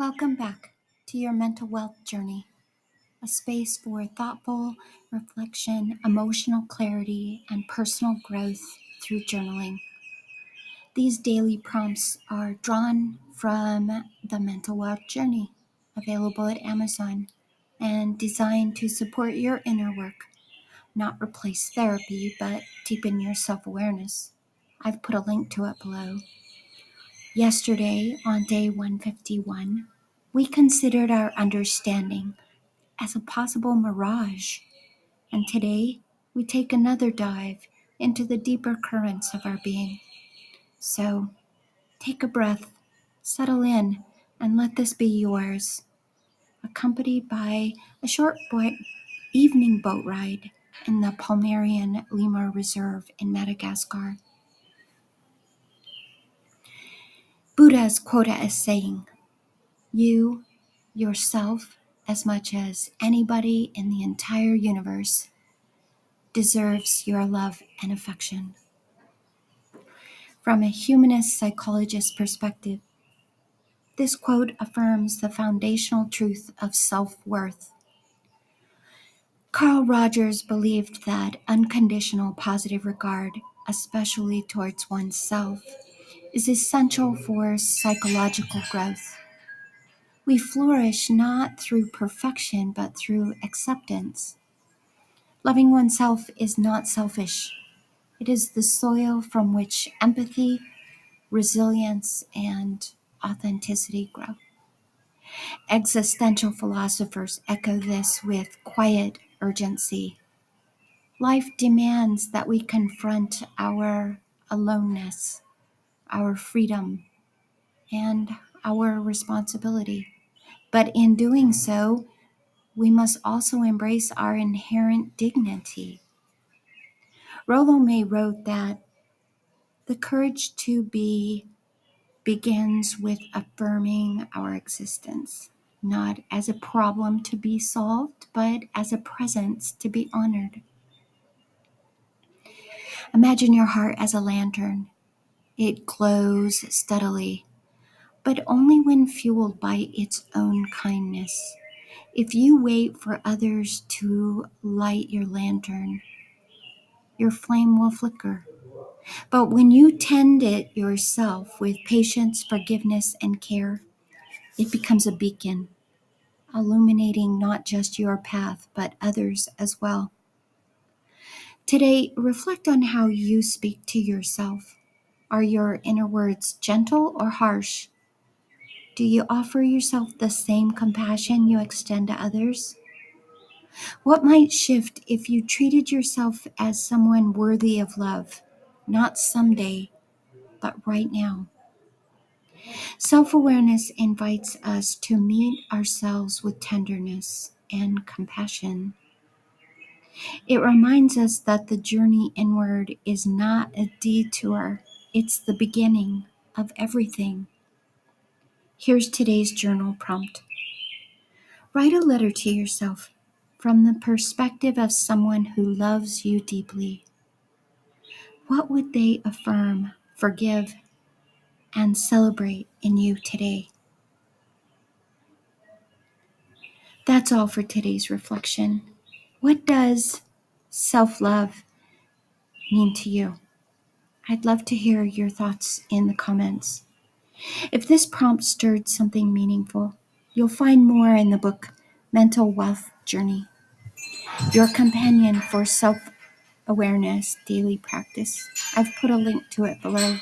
Welcome back to your mental wealth journey, a space for thoughtful reflection, emotional clarity, and personal growth through journaling. These daily prompts are drawn from the Mental Wealth Journey, available at Amazon, and designed to support your inner work, not replace therapy, but deepen your self-awareness. I've put a link to it below. Yesterday, on day 151, we considered our understanding as a possible mirage, and today we take another dive into the deeper currents of our being. So take a breath, settle in, and let this be yours, accompanied by a short evening boat ride in the Palmarian Lemur Reserve in Madagascar. Buddha's quoted as saying, "You, yourself, as much as anybody in the entire universe, deserves your love and affection." From a humanist psychologist perspective, this quote affirms the foundational truth of self-worth. Carl Rogers believed that unconditional positive regard, especially towards oneself, is essential for psychological growth. We flourish not through perfection, but through acceptance. Loving oneself is not selfish. It is the soil from which empathy, resilience, and authenticity grow. Existential philosophers echo this with quiet urgency. Life demands that we confront our aloneness, our freedom, and our responsibility. But in doing so, we must also embrace our inherent dignity. Rollo wrote that the courage to be begins with affirming our existence, not as a problem to be solved, but as a presence to be honored. Imagine your heart as a lantern. It glows steadily, but only when fueled by its own kindness. If you wait for others to light your lantern, your flame will flicker. But when you tend it yourself with patience, forgiveness, and care, it becomes a beacon, illuminating not just your path, but others as well. Today, reflect on how you speak to yourself. Are your inner words gentle or harsh? Do you offer yourself the same compassion you extend to others? What might shift if you treated yourself as someone worthy of love, not someday, but right now? Self-awareness invites us to meet ourselves with tenderness and compassion. It reminds us that the journey inward is not a detour, it's the beginning of everything. Here's today's journal prompt. Write a letter to yourself from the perspective of someone who loves you deeply. What would they affirm, forgive, and celebrate in you today? That's all for today's reflection. What does self-love mean to you? I'd love to hear your thoughts in the comments. If this prompt stirred something meaningful, you'll find more in the book Mental Wealth Journey, your companion for self-awareness daily practice. I've put a link to it below.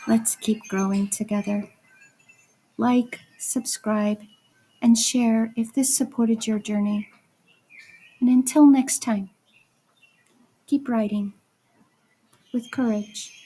Let's keep growing together. Like, subscribe, and share if this supported your journey. And until next time, keep writing with courage.